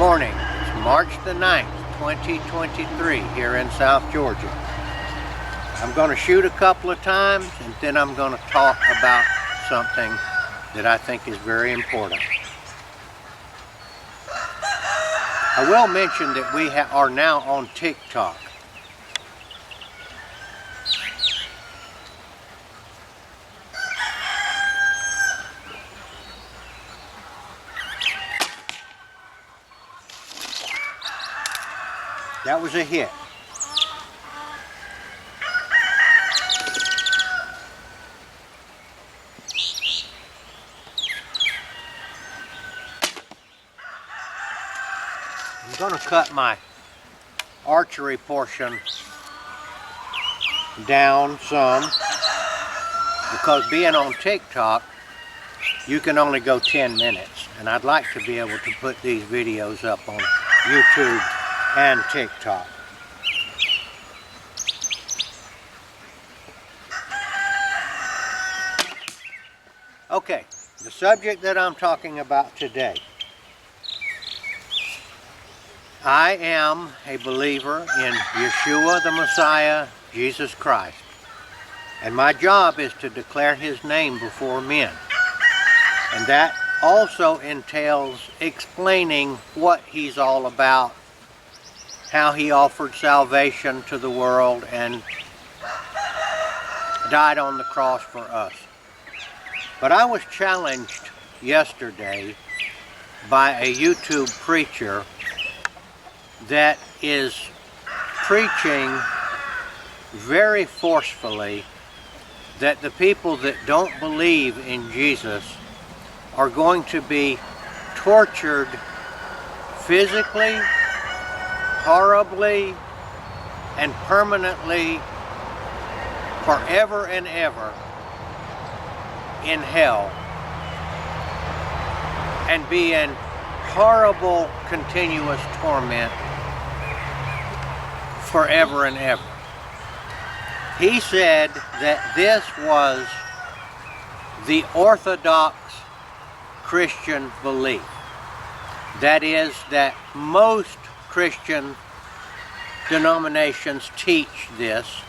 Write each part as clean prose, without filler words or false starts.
morning. It's March the 9th, 2023 here in South Georgia. I'm going to shoot a couple of times and then I'm going to talk about something that I think is very important. I will mention that we are now on TikTok. That was a hit. I'm going to cut my archery portion down some because being on TikTok, you can only go 10 minutes. And I'd like to be able to put these videos up on YouTube and TikTok. Okay, the subject that I'm talking about today. I am a believer in Yeshua the Messiah, Jesus Christ. And my job is to declare His name before men. And that also entails explaining what He's all about, how He offered salvation to the world and died on the cross for us. But I was challenged yesterday by a YouTube preacher that is preaching very forcefully that the people that don't believe in Jesus are going to be tortured physically, horribly, and permanently, forever and ever, in hell, and be in horrible, continuous torment forever and ever. He said that this was the Orthodox Christian belief. That is, that most Christian denominations teach this,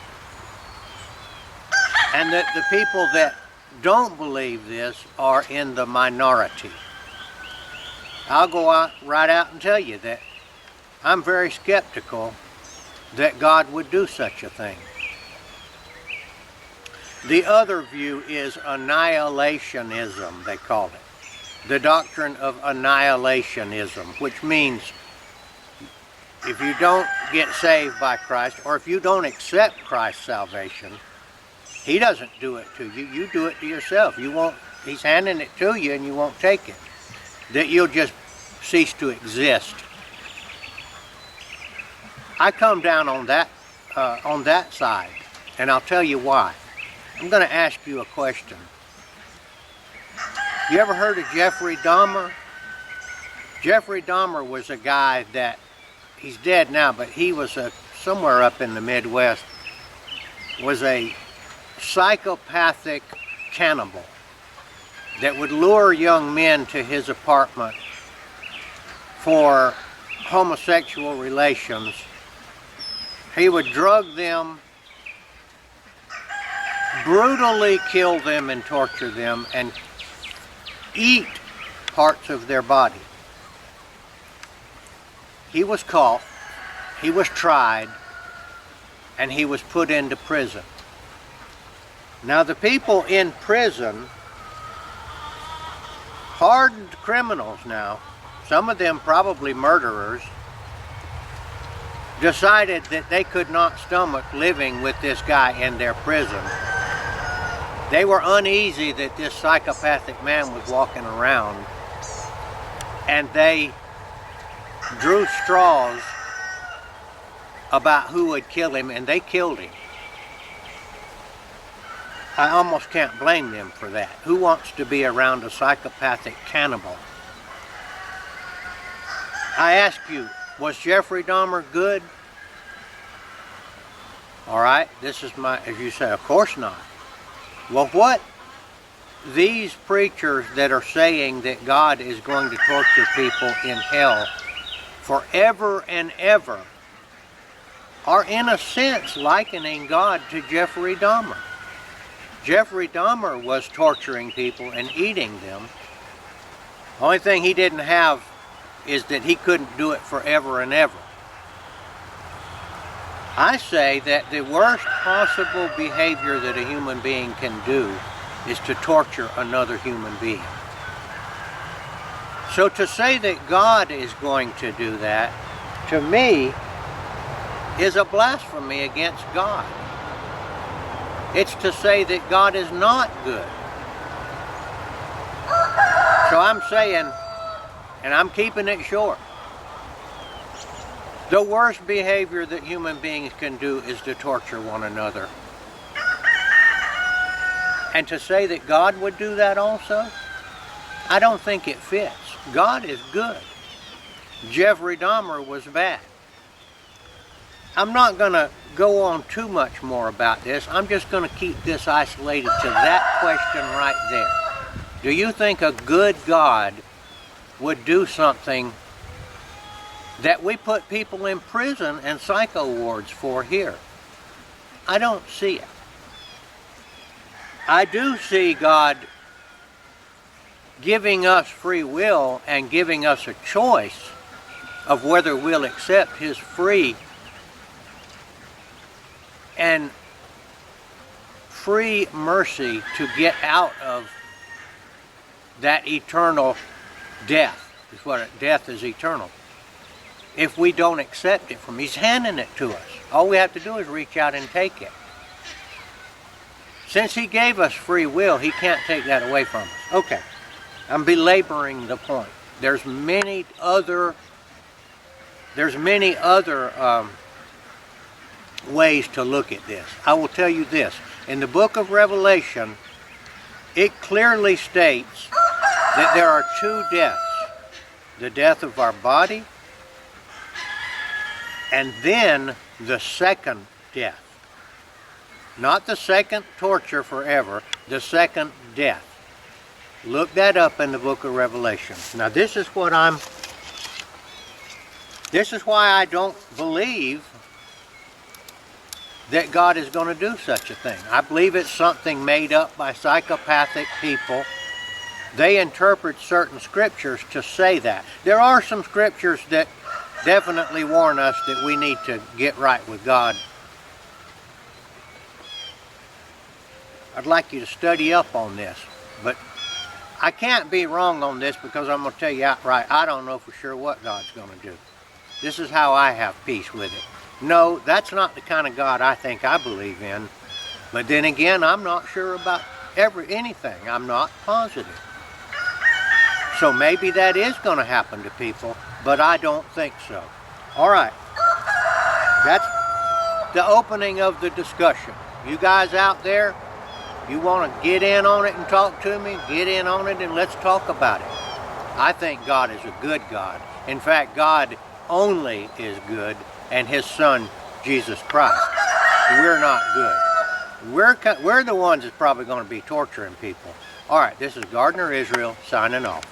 and that the people that don't believe this are in the minority. I'll go right out and tell you that I'm very skeptical that God would do such a thing. The other view is annihilationism, they call it. The doctrine of annihilationism, which means if you don't get saved by Christ, or if you don't accept Christ's salvation, He doesn't do it to you. You do it to yourself. You won't. He's handing it to you and you won't take it. That you'll just cease to exist. I come down on that side, and I'll tell you why. I'm going to ask you a question. You ever heard of Jeffrey Dahmer? Jeffrey Dahmer was a guy that, he's dead now, but he was somewhere up in the Midwest, was a psychopathic cannibal that would lure young men to his apartment for homosexual relations. He would drug them, brutally kill them and torture them, and eat parts of their body. He was caught, he was tried, and he was put into prison. Now the people in prison, hardened criminals now, some of them probably murderers, decided that they could not stomach living with this guy in their prison. They were uneasy that this psychopathic man was walking around, and they drew straws about who would kill him, and they killed him. I almost can't blame them for that. Who wants to be around a psychopathic cannibal? I ask you, was Jeffrey Dahmer good? All right, this is my, as you say, of course not. Well, what these preachers that are saying that God is going to torture people in hell forever and ever are in a sense likening God to Jeffrey Dahmer. Jeffrey Dahmer was torturing people and eating them. The only thing he didn't have is that he couldn't do it forever and ever. I say that the worst possible behavior that a human being can do is to torture another human being. So to say that God is going to do that, to me, is a blasphemy against God. It's to say that God is not good. So I'm saying, and I'm keeping it short, the worst behavior that human beings can do is to torture one another. And to say that God would do that also, I don't think it fits. God is good. Jeffrey Dahmer was bad. I'm not going to go on too much more about this. I'm just going to keep this isolated to that question right there. Do you think a good God would do something that we put people in prison and psycho wards for here? I don't see it. I do see God giving us free will and giving us a choice of whether we'll accept His free and free mercy to get out of that eternal death. Death is eternal. If we don't accept it from Him, He's handing it to us. All we have to do is reach out and take it. Since He gave us free will, He can't take that away from us. Okay, I'm belaboring the point. There's many other ways to look at this. I will tell you this. In the book of Revelation, it clearly states that there are two deaths. The death of our body, and then the second death. Not the second torture forever, the second death. Look that up in the book of Revelation. Now this is why I don't believe that God is going to do such a thing. I believe it's something made up by psychopathic people. They interpret certain scriptures to say that. There are some scriptures that definitely warn us that we need to get right with God. I'd like you to study up on this, but I can't be wrong on this because I'm going to tell you outright, I don't know for sure what God's going to do. This is how I have peace with it. No, that's not the kind of God I think I believe in. But then again, I'm not sure about anything. I'm not positive. So maybe that is going to happen to people, but I don't think so. All right. That's the opening of the discussion. You guys out there, you want to get in on it and talk to me? Get in on it and let's talk about it. I think God is a good God. In fact, God only is good, and His Son, Jesus Christ. We're not good. We're the ones that's probably going to be torturing people. All right, this is Gardner Israel signing off.